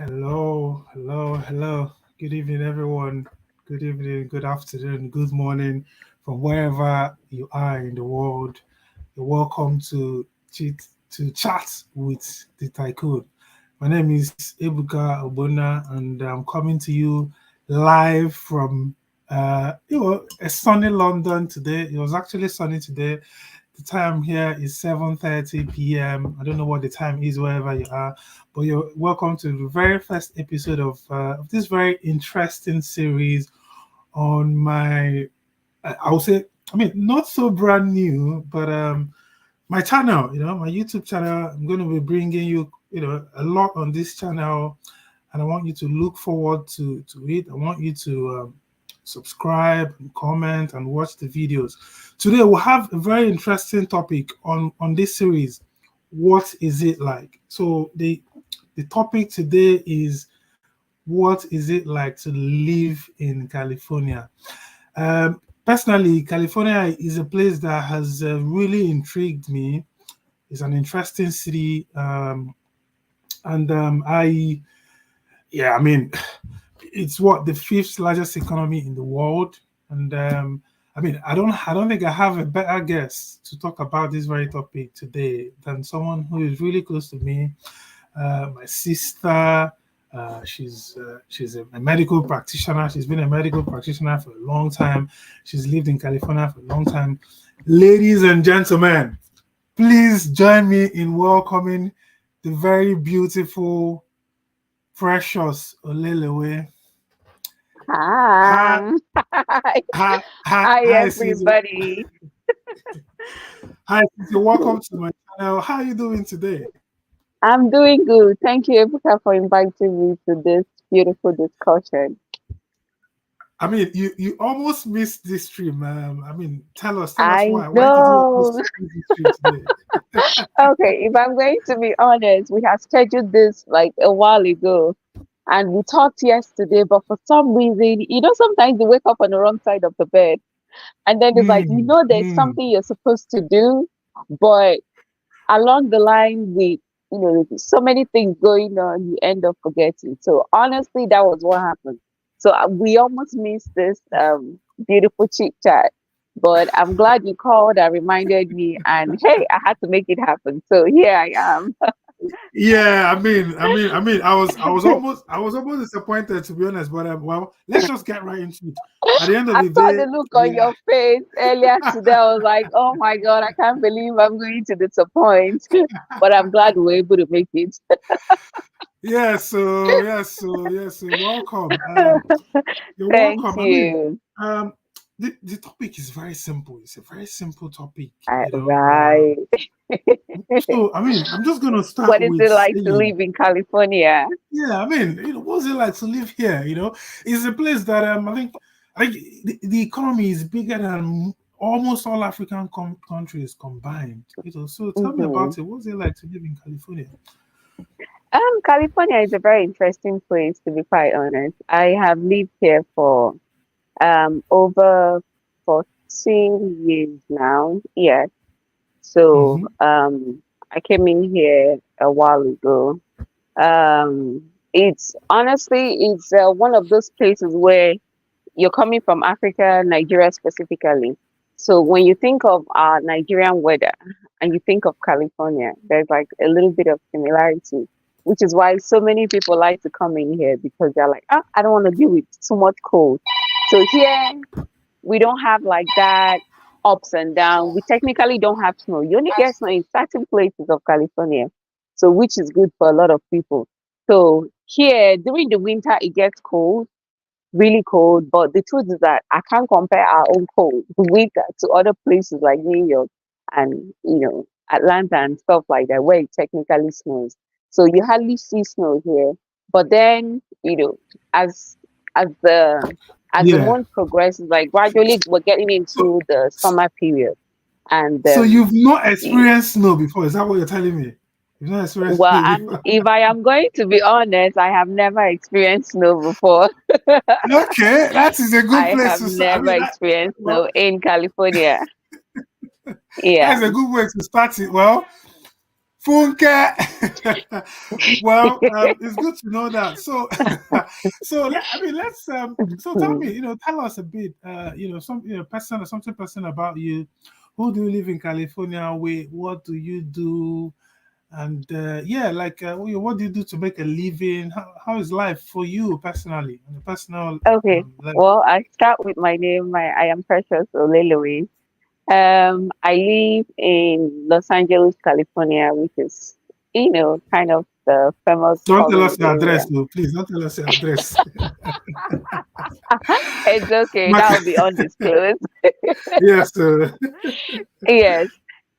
Hello. Good evening, everyone. Good evening, good afternoon, good morning from wherever you are in the world. You're welcome to chat with the tycoon. My name is Ebuka Obona, and I'm coming to you live from a sunny London today. It was actually sunny today. The time here is 7:30 p.m. I don't know what the time is wherever you are, but you're welcome to the very first episode of this very interesting series on my, I would say, I mean, not so brand new, but my channel, my YouTube channel. I'm going to be bringing you, a lot on this channel, and I want you to look forward to it. I want you to subscribe and comment and watch the videos. Today we'll have a very interesting topic on this series. What is it like? So the topic today is, what is it like to live in California? Personally, California is a place that has really intrigued me. It's an interesting city, and I mean, it's what the fifth largest economy in the world, and I don't think I have a better guest to talk about this very topic today than someone who is really close to me, my sister. She's a medical practitioner. She's been a medical practitioner for a long time. She's lived in California for a long time. Ladies and gentlemen, please join me in welcoming the very beautiful Precious Olelewe. Hi, Hi. Hi, hi, Caesar. everybody. Hi, Caesar. Welcome to my channel. How are you doing today? I'm doing good. Thank you, Ebuka, for inviting me to this beautiful discussion. I mean, you almost missed this stream. Tell us I why. Why did you know. almost miss this stream today? Okay, if I'm going to be honest, we had scheduled this like a while ago and we talked yesterday, but for some reason, sometimes you wake up on the wrong side of the bed and then it's like, Hmm. there's Hmm. something you're supposed to do, but along the line with so many things going on, you end up forgetting. So honestly, that was what happened. So we almost missed this beautiful chit chat, but I'm glad you called and reminded me, and hey, I had to make it happen, so here I am. Yeah, I was almost disappointed, to be honest. But well, let's just get right into it. At the end of I the saw day, the look on yeah. your face earlier today. I was like, oh my god, I can't believe I'm going to disappoint. But I'm glad we were able to make it. Yeah, so welcome. You're Thank welcome. you. Um, the topic is very simple. It's a very simple topic, Right. So I'm just gonna start What is with it like to saying, live in California? yeah, what's it like to live here? It's a place that I think the economy is bigger than almost all African countries combined. So tell me Hmm. about it. What's it like to live in California? California is a very interesting place, to be quite honest. I have lived here for over 14 years now. Yes. So Hmm. I came in here a while ago. It's honestly, it's one of those places where you're coming from Africa, Nigeria specifically. So when you think of our Nigerian weather and you think of California, there's like a little bit of similarity, which is why so many people like to come in here because they're like, I don't want to deal with too much cold. So here we don't have like that ups and down. We technically don't have snow. You only get snow in certain places of California. So which is good for a lot of people. So here during the winter it gets cold, really cold. But the truth is that I can't compare our own cold winter to other places like New York and Atlanta and stuff like that where it technically snows. So you hardly see snow here. But then as as the as the Yeah. month progresses, like gradually we're getting So, into the summer period, and so you've not experienced snow before? Is that what you're telling me? You've not experienced well, snow before? if I am going to be honest, I have never experienced snow before. Okay, that is a good I place have to start. never experienced Well, snow in California. that is Yeah. a good way to start it. Well, Funke. Well, it's good to know that. So, I mean, let's. So, tell me, tell us a bit. Some, person, something personal about you. Who do you live in California with? What do you do? And yeah, like, what do you do to make a living? How is life for you personally, on a personal Okay. level? Well, I start with my name. I am Precious Olelewe. I live in Los Angeles, California, which is, kind of the famous Don't tell us Hollywood your area. address, though. Please don't tell us your address. It's okay. My- That will be undisclosed. yes. Yes.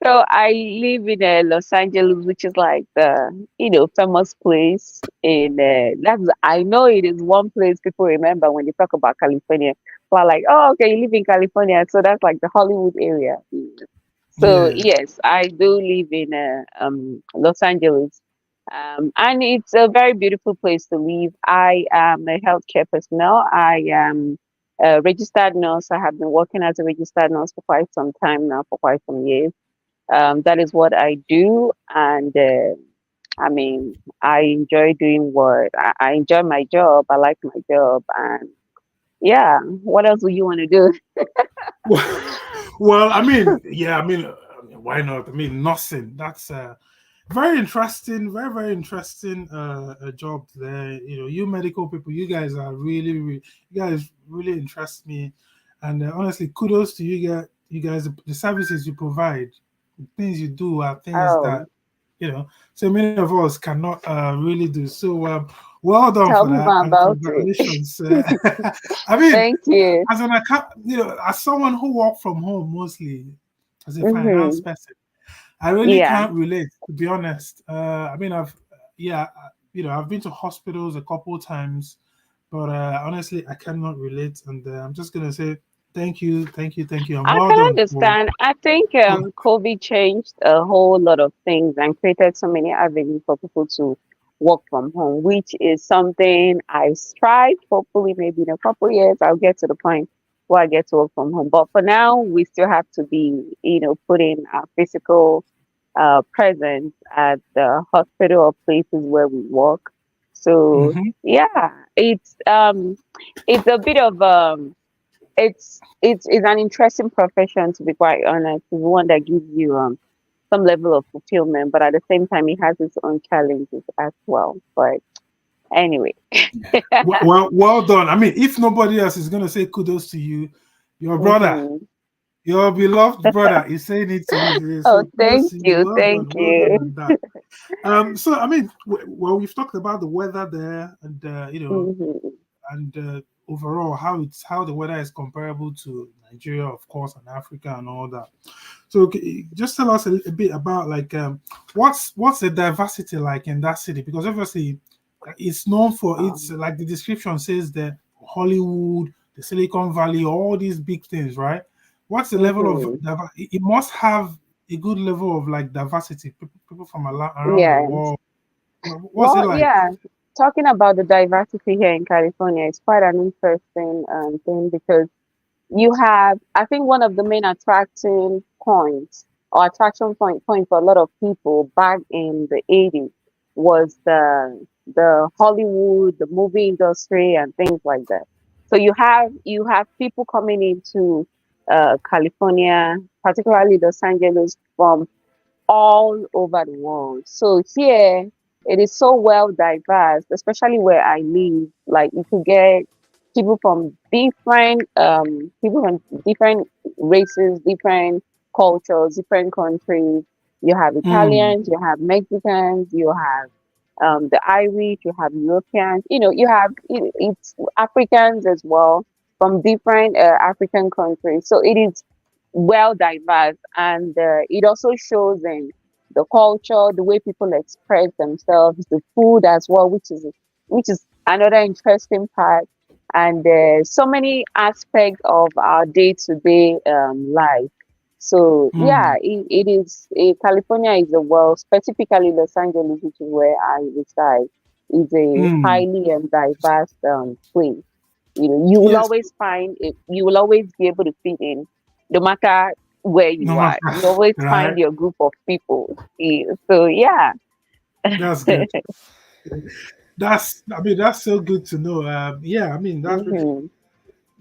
So I live in Los Angeles, which is like the famous place in that's I know it is one place people remember when they talk about California. But like, oh, okay, you live in California, so that's like the Hollywood area. So Yeah. yes, I do live in Los Angeles, and it's a very beautiful place to live. I am a healthcare personnel. I am a registered nurse. I have been working as a registered nurse for quite some time now, for quite some years. That is what I do, and I mean, I enjoy doing what I enjoy my job. I like my job, and yeah, what else do you want to do? Well, I mean, yeah, why not? I mean, nothing. That's very interesting, very, very interesting job there. You medical people, you guys are you guys really interest me. And honestly, kudos to you guys. You guys, the services you provide, the things you do are things Oh, that so many of us cannot really do. So well done tell for me that, more and about it. congratulations. I mean, Thank you. as an account, as someone who work from home mostly as a finance Mm-hmm. person, I really Yeah. can't relate, to be honest. I mean, yeah, I've been to hospitals a couple times, but honestly, I cannot relate, and I'm just gonna say thank you, thank you, thank you, and I well can done understand. I think for COVID changed a whole lot of things and created so many avenues for people to work from home, which is something I strive. Hopefully, maybe in a couple years, I'll get to the point where I get to work from home. But for now, we still have to be, putting our physical presence at the hospital or places where we work. So Mhm. yeah, it's a bit of it's an interesting profession, to be quite honest. It's one that gives you some level of fulfillment, but at the same time it has its own challenges as well. But anyway. Well done. I mean, if nobody else is gonna say kudos to you, your brother, Hmm. your beloved brother, is saying it to you today. Oh, So kudos thank to you. you, thank Well done you. on that. So I mean, well, we've talked about the weather there, and Hmm. and overall how the weather is comparable to Nigeria, of course, and Africa and all that. So just tell us a bit about like what's the diversity like in that city? Because obviously it's known for its Um, like the description says that Hollywood, the Silicon Valley, all these big things, right? What's the level of hmm. it must have a good level of like diversity, people from around the Yes. world. What's it Well, like? yeah. Talking about the diversity here in California is quite an interesting thing because you have, I think, one of the main attracting points or attraction point for a lot of people back in the 80s was the Hollywood, the movie industry, and things like that. So you have people coming into California, particularly Los Angeles, from all over the world. So here it is so well diverse, especially where I live. Like you could get people from different races, different cultures, different countries. You have Mm, Italians, you have Mexicans, you have the Irish, you have Europeans. You have it's Africans as well from different African countries. So it is well diverse, and it also shows in the culture, the way people express themselves, the food as well, which is another interesting part, and so many aspects of our day-to-day life. So yeah, mm, California is a world, specifically Los Angeles, which is where I reside, is a mm. highly and diverse place. You will Yes. always find it, you will always be able to fit in, no matter where No you are. matter, You always find right? your group of people. So yeah. That's good. I mean, that's so good to know. Yeah, I mean, that's really hmm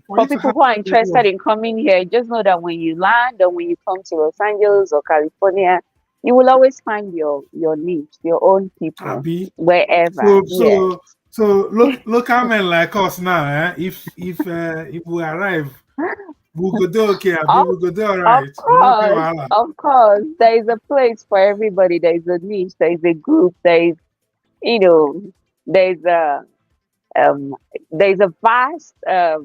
for For you to people have who are a level interested of in coming here, just know that when you land or when you come to Los Angeles or California, you will always find your niche, your own people, Abi. wherever. So Yes. so so local men like us now, if we arrive, we go do okay, Abi, Of we go do all of right. We don't get course, wahala. of course, there is a place for everybody. There is a niche. There is a group. You know, there's a um, there's a vast uh,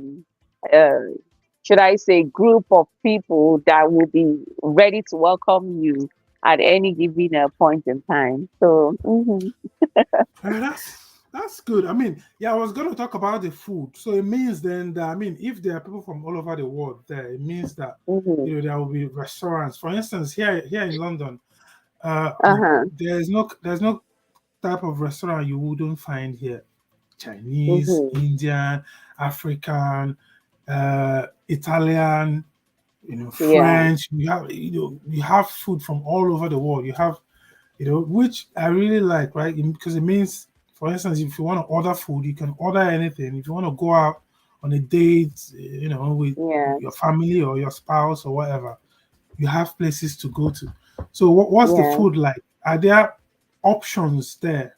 should I say group of people that will be ready to welcome you at any given point in time. So That's good. I mean, yeah, I was going to talk about the food. So it means then that I mean, if there are people from all over the world there, it means that hmm there will be restaurants. For instance, here in London, uh-huh. there's no type of restaurant you wouldn't find here. Chinese, hmm Indian, African, Italian, Yeah, French. You have food from all over the world. You have which I really like, right? Because it means, for instance, if you want to order food, you can order anything. If you want to go out on a date, with your yes, family or your spouse or whatever, you have places to go to. So, what's the yeah. food like? Are there options there?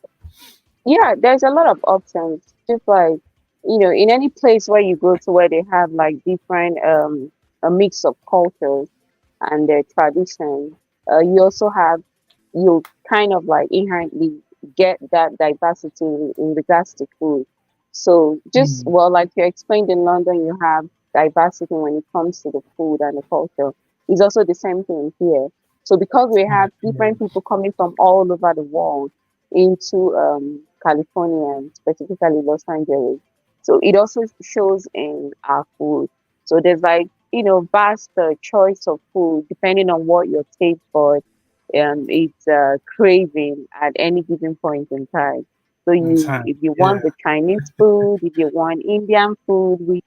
Yeah, there's a lot of options. Just like, in any place where you go to where they have like different a mix of cultures and their tradition, you also have you kind of like inherently get that diversity in regards to food. So just Mm, well, like you explained in London, you have diversity when it comes to the food and the culture. It's also the same thing here. So because we have yeah. different people coming from all over the world into California, and specifically Los Angeles. So it also shows in our food. So there's like, vast choice of food depending on what your taste bud it's craving at any given point in time. So In time. if you Yeah. want the Chinese food, if you want Indian food,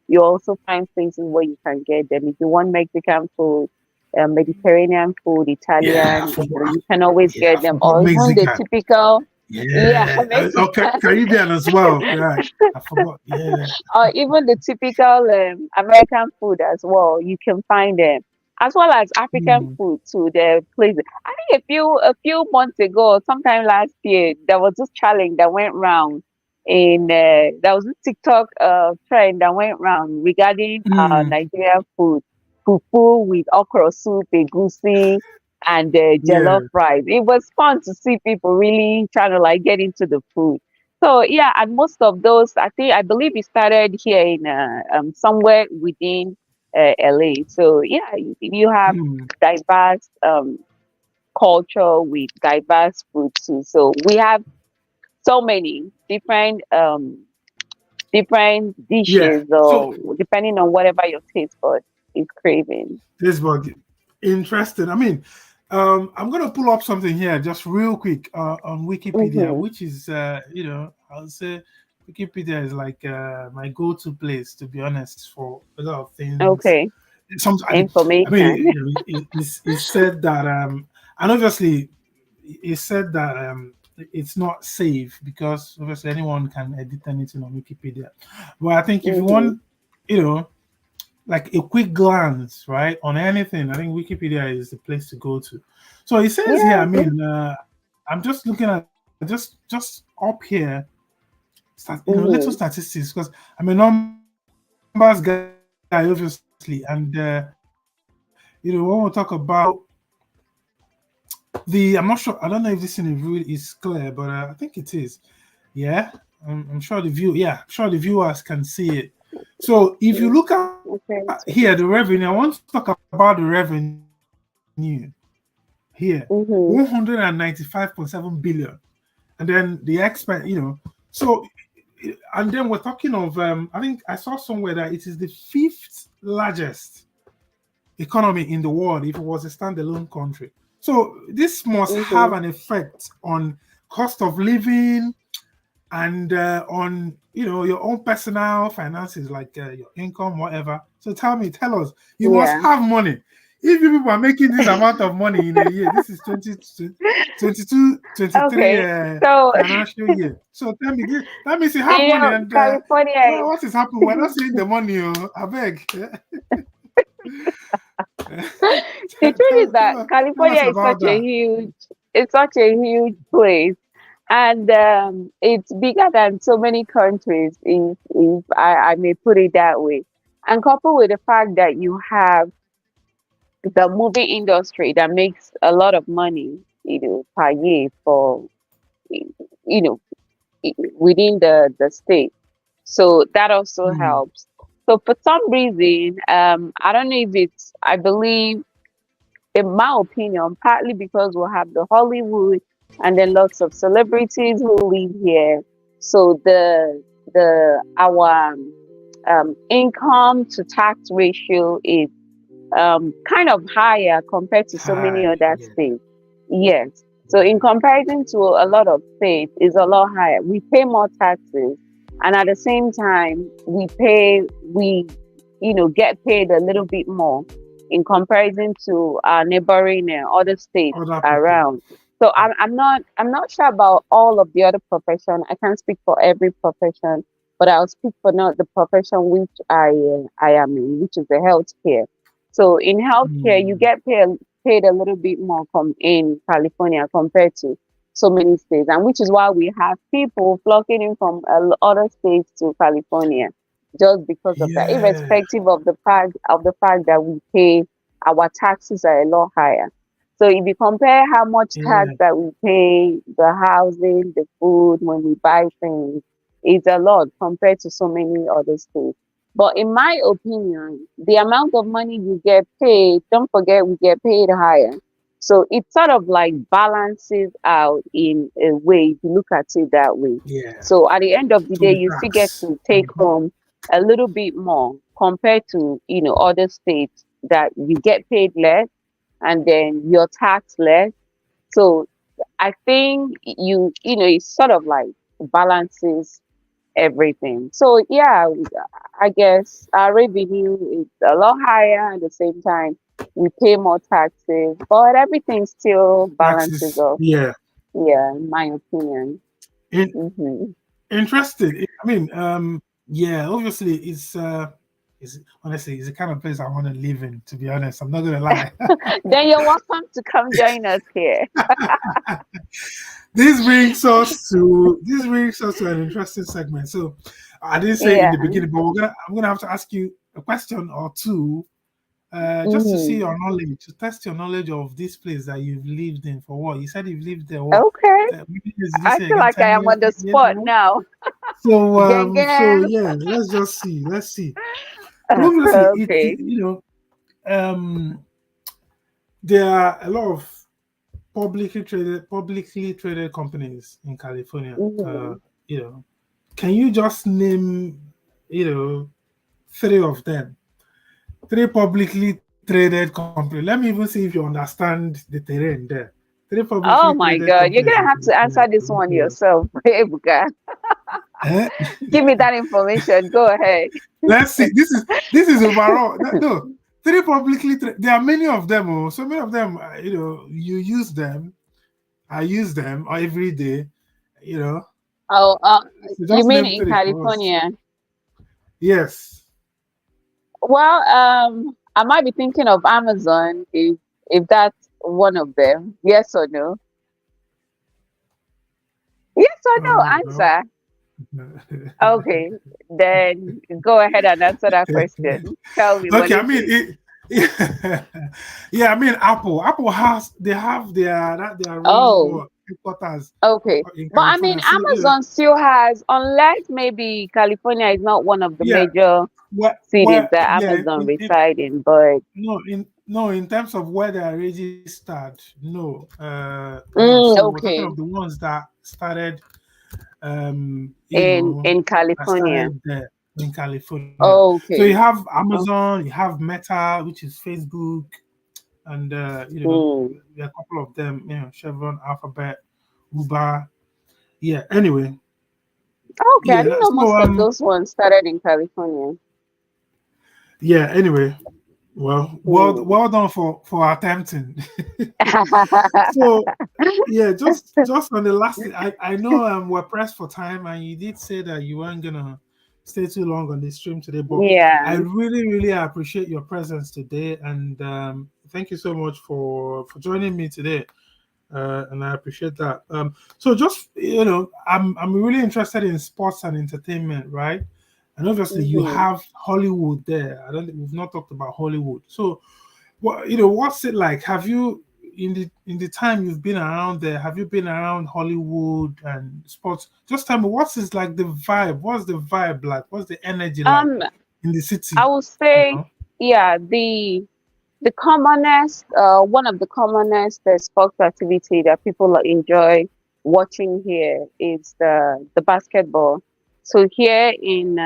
you also find places where you can get them. If you want Mexican food, Mediterranean food, Yeah. Italian, you can always Yeah, I get them. forgot Or even the Mexican. typical, yeah, Yeah. Okay, Mexican. Caribbean as well. Right. I forgot. Yeah. Or even the typical American food as well. You can find them, as well as African Mm, food too. The places. I think a few months ago, sometime last year, there was this challenge that went round. There was a TikTok trend that went round regarding mm, Nigerian food, fufu with okra soup, egusi, and yeah. jollof rice. It was fun to see people really trying to like get into the food. So yeah, and most of those, I believe it started here in somewhere within LA. So yeah, you have Mm. diverse culture with diverse food too. So we have so many different Yeah. dishes, So or depending on whatever your taste bud is craving. this bug interesting. I mean, I'm gonna pull up something here just real quick on Wikipedia, Mm-hmm. which is I'll say Wikipedia is like my go-to place, to be honest, for a lot of things. Okay, Some I mean, information. it said that and obviously it said that it's not safe because obviously anyone can edit anything on Wikipedia. But I think if you Mm-hmm. want, you know, like a quick glance, right, on anything, I think Wikipedia is the place to go to. So it says here, Yeah. I mean, I'm just looking at just up here, little Mm-hmm. statistics because I'm a numbers guy, obviously, and when we talk about I'm not sure. I don't know if this in review is clear, but I think it is. Yeah, I'm sure I'm sure the viewers can see it. So if you look at Okay. here, the revenue. I want to talk about the revenue here. Mm-hmm. Mm-hmm. 195.7 billion, and then the so and then we're talking of I think I saw somewhere that it is the fifth largest economy in the world if it was a standalone country. So this must have Mm-hmm. an effect on cost of living and on your own personal finances, like your income, whatever. So tell us, you must Yeah. have money. if you people are making this amount of money in a year, this is 22, 23 Okay, so financial year. So tell me, that means you have money, and California. what is happening? We're not seeing the money. I beg. The truth is that Tell us California is about that. it's such a huge place, and it's bigger than so many countries, if I may put it that way. And coupled with the fact that you have the movie industry that makes a lot of money, per year for, you know, within the state. So that also Hmm. helps. So for some reason, I don't know if it's, I believe, in my opinion, partly because we'll have the Hollywood and then lots of celebrities who live here. So the our income to tax ratio is kind of higher compared to so many Hi. other Yeah. states. Yes. So Yeah. in comparison to a lot of states, it's a lot higher. We pay more taxes, and at the same time, we get paid a little bit more in comparison to our neighboring other states Other people. around. So I'm not sure about all of the other profession. I can't speak for every profession, but I'll speak for not the profession which I am in, which is the healthcare. So in healthcare, you Hmm. get paid a little bit more in California compared to so many states, and which is why we have people flocking in from other states to California, just because of that, Yeah. irrespective of the fact that we pay our taxes are a lot higher. So if you compare how much tax Yeah. that we pay, the housing, the food, when we buy things, it's a lot compared to so many other states. But in my opinion, the amount of money you get paid, don't forget we get paid higher. So it sort of like balances out in a way if you look at it that way. Yeah. So at the end of the So day, the you still get tax. to take home a little bit more compared to other states that you get paid less and then you're taxed less. So I think it sort of like balances everything. So yeah, I guess our revenue is a lot higher at the same time. We pay more taxes, but everything still balances Taxes. off. Yeah. Yeah, in my opinion. In, Hmm. interesting. I mean, yeah. Obviously, it's honestly, it's the kind of place I want to live in. To be honest, I'm not gonna lie. Then you're welcome to come join us here. This brings us to an interesting segment. So I didn't say in Yeah. the beginning, but I'm gonna have to ask you a question or two, just to see Hmm. your knowledge, to test your knowledge of this place that you've lived in for what? You said you've lived there what? Okay. How many years did you I say feel again? like I am 10 years, on the 10 years spot ago? now. So Gang so gang. yeah, let's just see. Let's see. So obviously, Okay. um, there are a lot of publicly traded companies in California. Hmm. You know, can you just name, three of them? Three publicly traded companies. Let me even see if you understand the terrain there. Three publicly Oh my traded God. You're companies in gonna have to California. answer this one yourself, Ebuka. Eh? Give me that information. Go ahead. Let's see. This is overall. No, three there are many of them. Oh, so many of them. You use them. I use them every day. You know. Oh, So you just mean name in three for us. California? Yes. Well, I might be thinking of Amazon if that's one of them. Yes or no? Yes or no? No. Answer. Okay, then go ahead and answer that question. Tell me what Okay. I is mean it? it. Yeah. I mean Apple. They have their real Oh, what, headquarters okay. in But I mean, California. So Amazon still has, unless maybe California is not one of the yeah. major cities Well, that yeah. Amazon reside in, but No, in terms of where they are registered, no, no. So we're talking okay, of the ones that started, in that California. started there in California. So you Okay. have Oh, Amazon, you have Meta, which is Facebook, and mm. there are a couple of them, Chevron, Alphabet, Uber. Yeah. Anyway, Okay, I didn't know so most of those ones started in California. yeah. Anyway, Well, well, Hmm. well done for attempting. So yeah, just on the last thing, I know we're pressed for time, and you did say that you weren't gonna stay too long on the stream today, but I Yeah. really appreciate your presence today, and thank you so much for joining me today. And I appreciate that. So just I'm really interested in sports and entertainment, right? And obviously you Hmm. have Hollywood there. I don't think we've not talked about Hollywood. So what what's it like? Have you in the time you've been around there, have you been around Hollywood and sports? Just tell me what's is like the vibe? What's the vibe like? What's the energy like Um, in the I city? would You say, know? yeah, the commonest, one of the commonest sports activity that people enjoy watching here is the basketball. So here in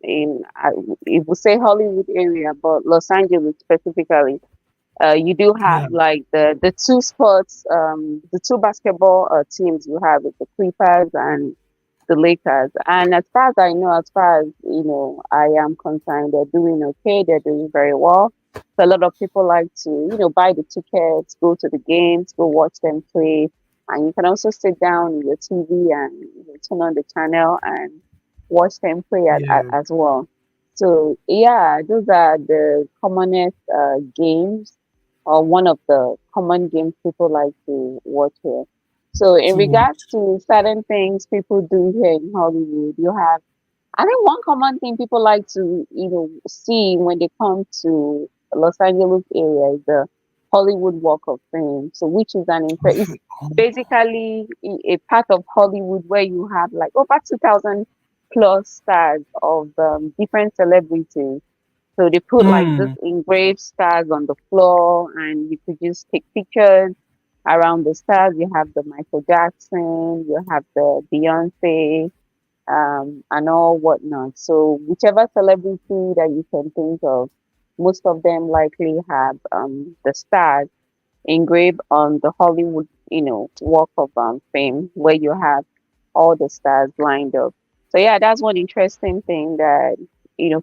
if we say Hollywood area, but Los Angeles specifically, you do Yeah, have like the two sports, the two basketball teams you have is the Clippers and the Lakers. And as far as I know, as far as I am concerned, they're doing okay. They're doing very well. So a lot of people like to buy the tickets, go to the games, go watch them play, and you can also sit down in your TV and turn on the channel and watch them play yeah. as well. So yeah, those are the commonest games, or one of the common games people like to watch here. So in To regards watch. to certain things people do here in Hollywood, you have, I think one common thing people like to see when they come to Los Angeles area is the Hollywood Walk of Fame. So which is it's basically a part of Hollywood where you have like over 2,000 plus stars of different celebrities. So they put like this Mm, engraved stars on the floor, and you could just take pictures around the stars. You have the Michael Jackson, you have the Beyonce, and all whatnot. So whichever celebrity that you can think of, most of them likely have the stars engraved on the Hollywood, Walk of Fame, where you have all the stars lined up. So yeah, that's one interesting thing that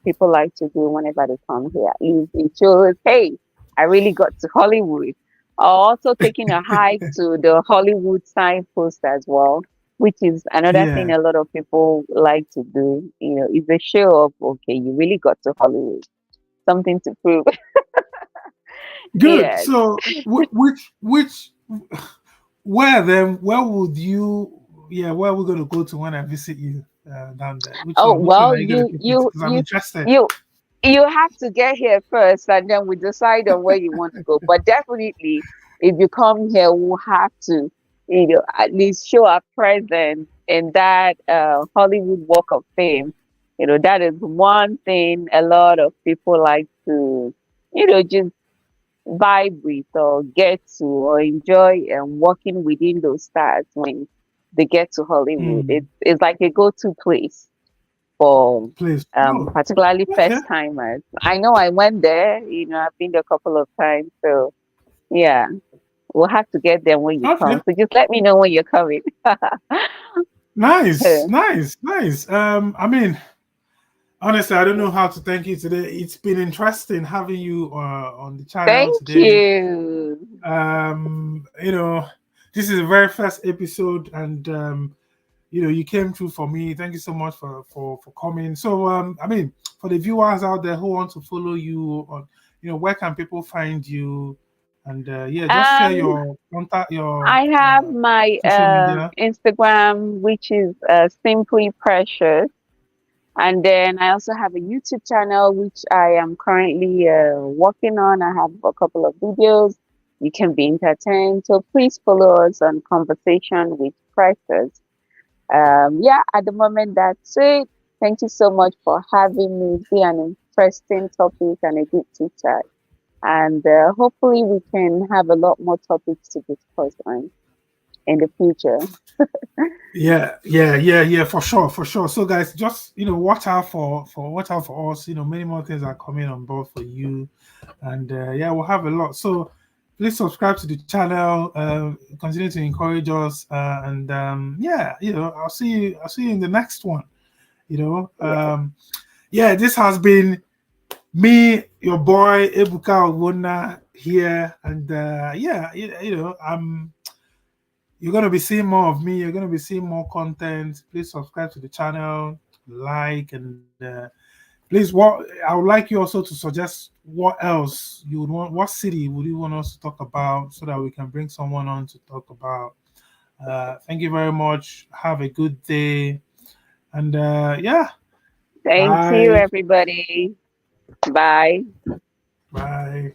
people like to do whenever they come here. At least it shows, hey, I really got to Hollywood. Also taking a hike to the Hollywood signpost as well, which is another thing yeah. a lot of people like to do. It's a show of, okay, you really got to Hollywood, something to prove. Good. Yes. So which where then where would you where are we gonna go to when I visit you down there? Oh Which one well, are you gonna take me to? Because I'm interested. you you have to get here first, and then we decide on where you want to go. But definitely, if you come here, we'll have to, at least show our presence in that Hollywood Walk of Fame. That is one thing a lot of people like to, just vibe with or get to or enjoy walking within those stars when they get to Hollywood. Hmm. It's like a go-to place for Please. Oh, particularly okay. first timers. I know I went there, I've been there a couple of times. So yeah, we'll have to get there when you Okay. come. So just let me know when you're coming. Nice, nice, nice. I mean, honestly, I don't know how to thank you today. It's been interesting having you on the channel Thank today. you. You know, this is the very first episode, and you came through for me. Thank you so much for coming. So, I mean, for the viewers out there who want to follow you, on, where can people find you? And yeah, just share Um, your contact, your I have my social media. Instagram, which is simply precious. And then I also have a YouTube channel, which I am currently working on. I have a couple of videos. You can be entertained. So please follow us on Conversation with Precious. Yeah, at the moment, that's it. Thank you so much for having me. It's been an interesting topic and a good chit chat. And hopefully, we can have a lot more topics to discuss on in the future. Yeah, for sure, for sure. So guys, just watch out for us. Many more things are coming on board for you, and yeah, we'll have a lot. So please subscribe to the channel. Continue to encourage us, and yeah, I'll see you in the next one. You know, Yes. yeah, this has been Me, your boy Ebuka Ogwona here, and yeah, you're gonna be seeing more of me. You're gonna be seeing more content. Please subscribe to the channel, like, and please, what I would like you also to suggest what else you would want. What city would you want us to talk about so that we can bring someone on to talk about? Thank you very much. Have a good day, and yeah, Thank you, bye, everybody. Bye. bye.